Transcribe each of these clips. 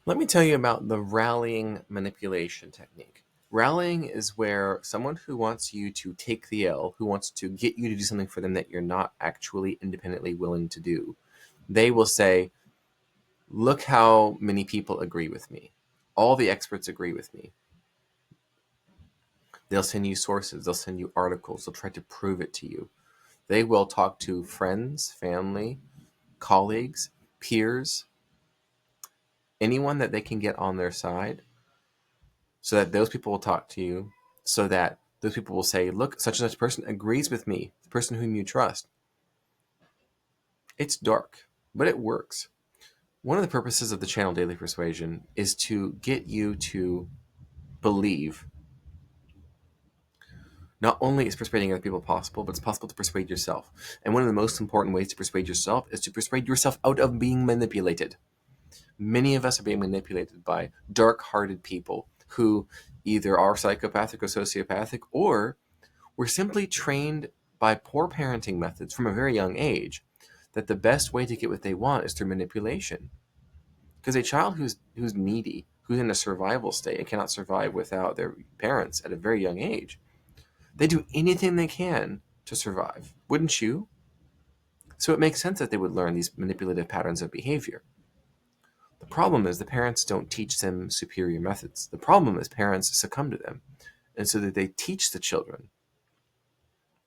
Let me tell you about the rallying manipulation technique. Rallying is where someone who wants you to take the L, who wants to get you to do something for them that you're not actually independently willing to do, they will say, look how many people agree with me. All the experts agree with me. They'll send you sources, they'll send you articles, they'll try to prove it to you. They will talk to friends, family, colleagues, peers, anyone that they can get on their side, so that those people will talk to you, so that those people will say, look, such and such person agrees with me, the person whom you trust. It's dark, but it works. One of the purposes of the channel Daily Persuasion is to get you to believe not only is persuading other people possible, but it's possible to persuade yourself. And one of the most important ways to persuade yourself is to persuade yourself out of being manipulated. Many of us are being manipulated by dark-hearted people who either are psychopathic or sociopathic, or were simply trained by poor parenting methods from a very young age that the best way to get what they want is through manipulation. Because a child who's needy, who's in a survival state and cannot survive without their parents at a very young age, they do anything they can to survive. Wouldn't you? So it makes sense that they would learn these manipulative patterns of behavior. The problem is the parents don't teach them superior methods. The problem is parents succumb to them. And so that they teach the children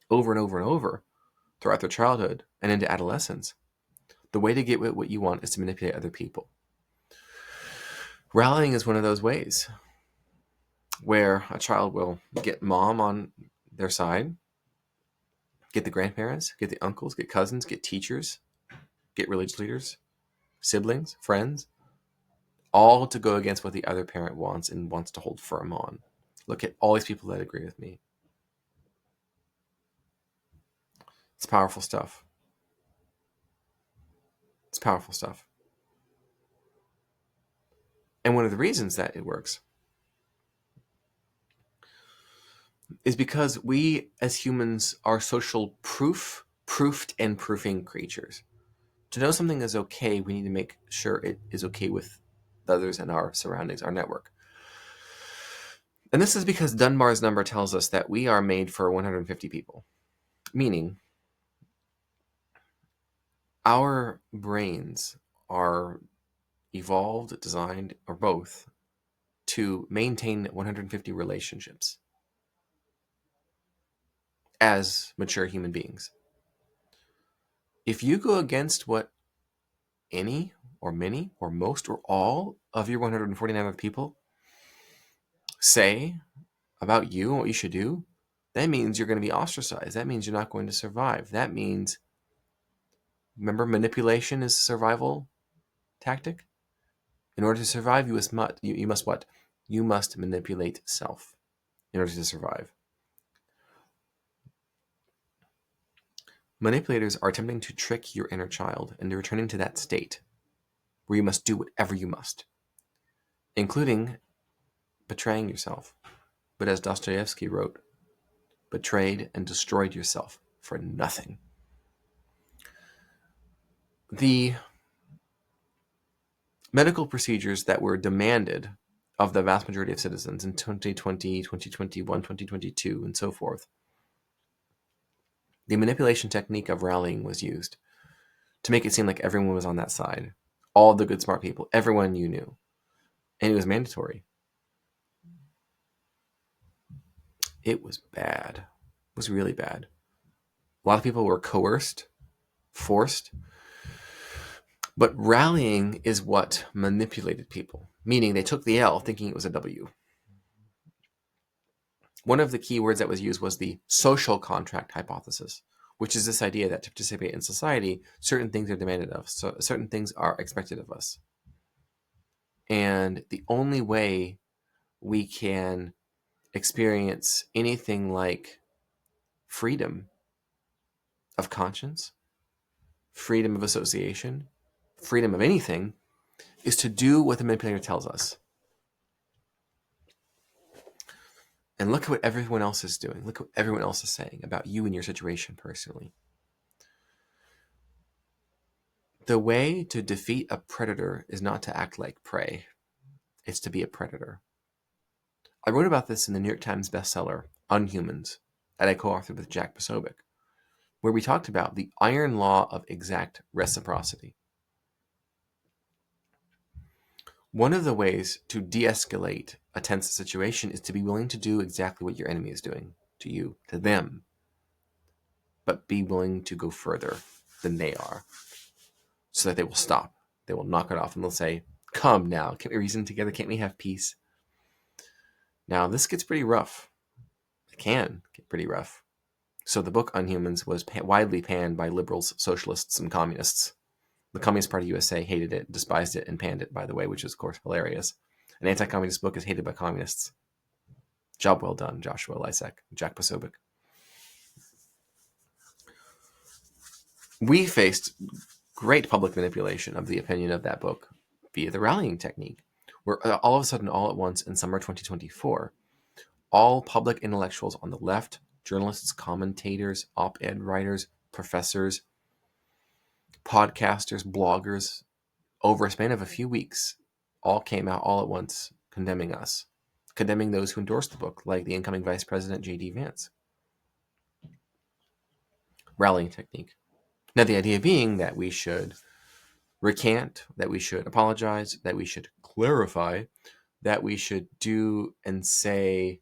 over and over and over throughout their childhood and into adolescence. The way to get what you want is to manipulate other people. Rallying is one of those ways where a child will get mom on their side, get the grandparents, get the uncles, get cousins, get teachers, get religious leaders, siblings, friends, all to go against what the other parent wants and wants to hold firm on. Look at all these people that agree with me. It's powerful stuff. It's powerful stuff. And one of the reasons that it works is because we as humans are social proofed and proofing creatures. To know something is okay, we need to make sure it is okay with the others in our surroundings, our network. And this is because Dunbar's number tells us that we are made for 150 people, meaning our brains are evolved, designed, or both, to maintain 150 relationships as mature human beings. If you go against what any or many or most or all of your 149 other people say about you and what you should do, that means you're going to be ostracized. That means you're not going to survive. That means, remember, manipulation is a survival tactic. In order to survive, you must what? You must manipulate self in order to survive. Manipulators are attempting to trick your inner child into returning to that state where you must do whatever you must, including betraying yourself. But as Dostoevsky wrote, betrayed and destroyed yourself for nothing. The medical procedures that were demanded of the vast majority of citizens in 2020, 2021, 2022, and so forth, the manipulation technique of rallying was used to make it seem like everyone was on that side. All the good, smart people, everyone you knew. And it was mandatory. It was bad. It was really bad. A lot of people were coerced, forced. But rallying is what manipulated people, meaning they took the L thinking it was a W. One of the key words that was used was the social contract hypothesis, which is this idea that to participate in society, certain things are demanded of, so certain things are expected of us. And the only way we can experience anything like freedom of conscience, freedom of association, freedom of anything, is to do what the manipulator tells us. And look at what everyone else is doing. Look at what everyone else is saying about you and your situation personally. The way to defeat a predator is not to act like prey. It's to be a predator. I wrote about this in the New York Times bestseller, Unhumans, that I co-authored with Jack Posobiec, where we talked about the iron law of exact reciprocity. One of the ways to de-escalate a tense situation is to be willing to do exactly what your enemy is doing to you, to them, but be willing to go further than they are so that they will stop. They will knock it off and they'll say, come now, can't we reason together? Can't we have peace? Now, this gets pretty rough. It can get pretty rough. So the book Unhumans was widely panned by liberals, socialists, and communists. The Communist Party USA hated it, despised it, and panned it, by the way, which is, of course, hilarious. An anti-communist book is hated by communists. Job well done, Joshua Lisec, Jack Posobiec. We faced great public manipulation of the opinion of that book via the rallying technique, where all of a sudden, all at once, in summer 2024, all public intellectuals on the left, journalists, commentators, op-ed writers, professors, podcasters, bloggers, over a span of a few weeks, all came out all at once condemning us, condemning those who endorsed the book, like the incoming Vice President J.D. Vance. Rallying technique. Now, the idea being that we should recant, that we should apologize, that we should clarify, that we should do and say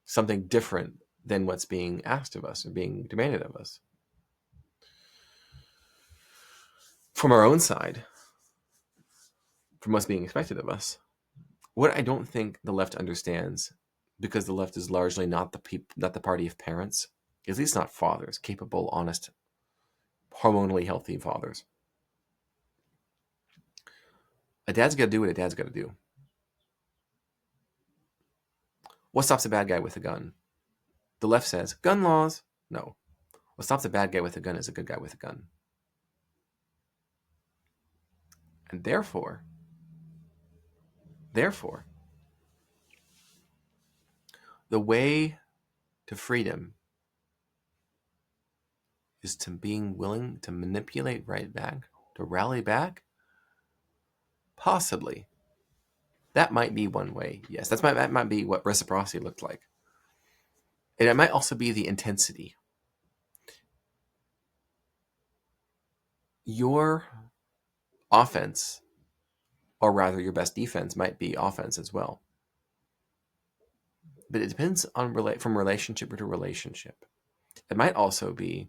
something different than what's being asked of us or being demanded of us. From our own side, from what's being expected of us. What I don't think the left understands, because the left is largely not the party of parents, at least not fathers, capable, honest, hormonally healthy fathers. A dad's got to do what a dad's got to do. What stops a bad guy with a gun? The left says, gun laws. No. What stops a bad guy with a gun is a good guy with a gun. And therefore, the way to freedom is to being willing to manipulate right back, to rally back. Possibly. That might be one way. Yes, that might be what reciprocity looked like. And it might also be the intensity. Your offense, or rather your best defense, might be offense as well. But it depends on from relationship to relationship. It might also be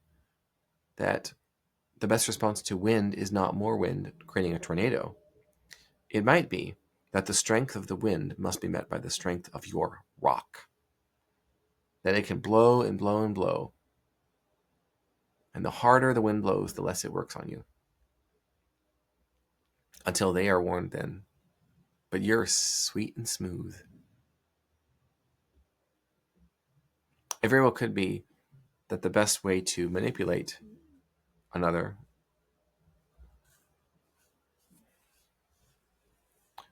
that the best response to wind is not more wind creating a tornado. It might be that the strength of the wind must be met by the strength of your rock. That it can blow and blow and blow. And the harder the wind blows, the less it works on you. Until they are warned then. But you're sweet and smooth. It very well could be that the best way to manipulate another,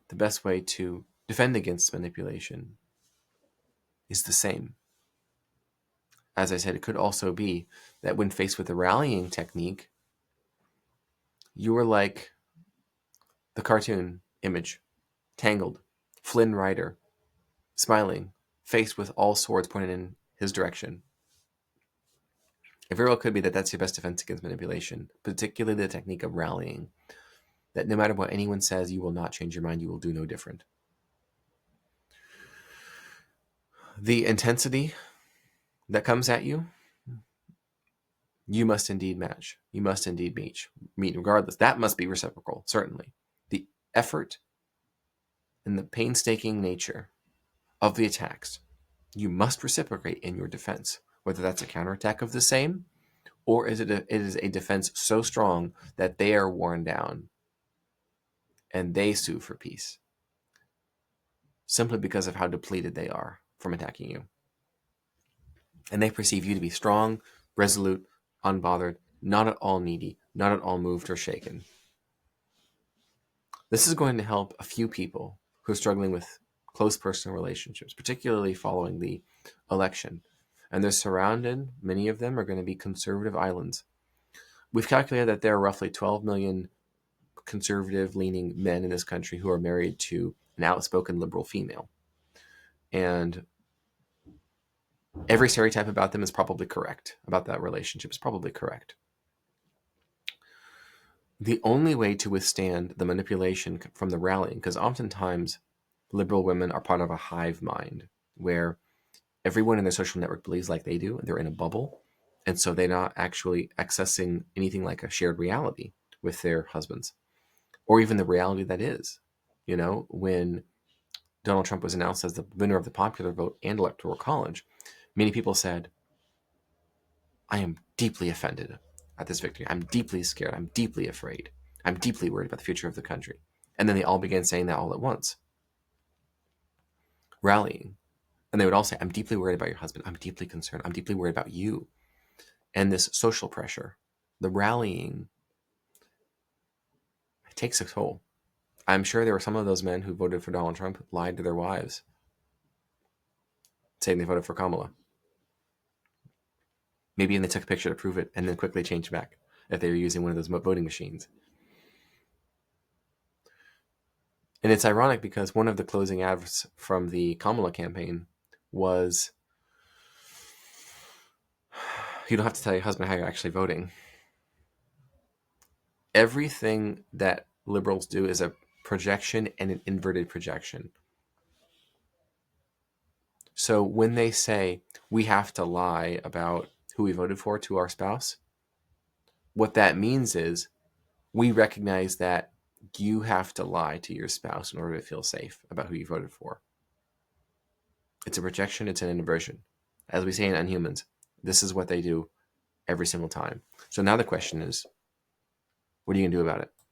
the best way to defend against manipulation is the same. As I said, it could also be that when faced with a rallying technique, you are like the cartoon image, Tangled, Flynn Rider, smiling, faced with all swords pointed in his direction. It very well could be that that's your best defense against manipulation, particularly the technique of rallying. That no matter what anyone says, you will not change your mind, you will do no different. The intensity that comes at you, you must indeed match. You must indeed meet regardless. That must be reciprocal, certainly. The effort and the painstaking nature of the attacks, you must reciprocate in your defense, whether that's a counterattack of the same, or it is a defense so strong that they are worn down and they sue for peace, simply because of how depleted they are from attacking you. And they perceive you to be strong, resolute, unbothered, not at all needy, not at all moved or shaken. This is going to help a few people who are struggling with close personal relationships, particularly following the election. And they're surrounded, many of them are going to be conservative islands. We've calculated that there are roughly 12 million conservative-leaning men in this country who are married to an outspoken liberal female. And every stereotype about them is probably correct, about that relationship is probably correct. The only way to withstand the manipulation from the rallying, because oftentimes liberal women are part of a hive mind where everyone in their social network believes like they do, and they're in a bubble. And so they're not actually accessing anything like a shared reality with their husbands, or even the reality that is. You know, when Donald Trump was announced as the winner of the popular vote and electoral college, many people said, I am deeply offended at this victory. I'm deeply scared. I'm deeply afraid. I'm deeply worried about the future of the country. And then they all began saying that all at once, rallying. And they would all say, I'm deeply worried about your husband. I'm deeply concerned. I'm deeply worried about you. And this social pressure, the rallying, it takes a toll. I'm sure there were some of those men who voted for Donald Trump lied to their wives, saying they voted for Kamala. Maybe they took a picture to prove it and then quickly changed back if they were using one of those voting machines. And it's ironic because one of the closing ads from the Kamala campaign was, you don't have to tell your husband how you're actually voting. Everything that liberals do is a projection and an inverted projection. So when they say we have to lie about who we voted for to our spouse, what that means is we recognize that you have to lie to your spouse in order to feel safe about who you voted for. It's a projection, it's an inversion. As we say in Unhumans, this is what they do every single time. So now the question is, what are you going to do about it?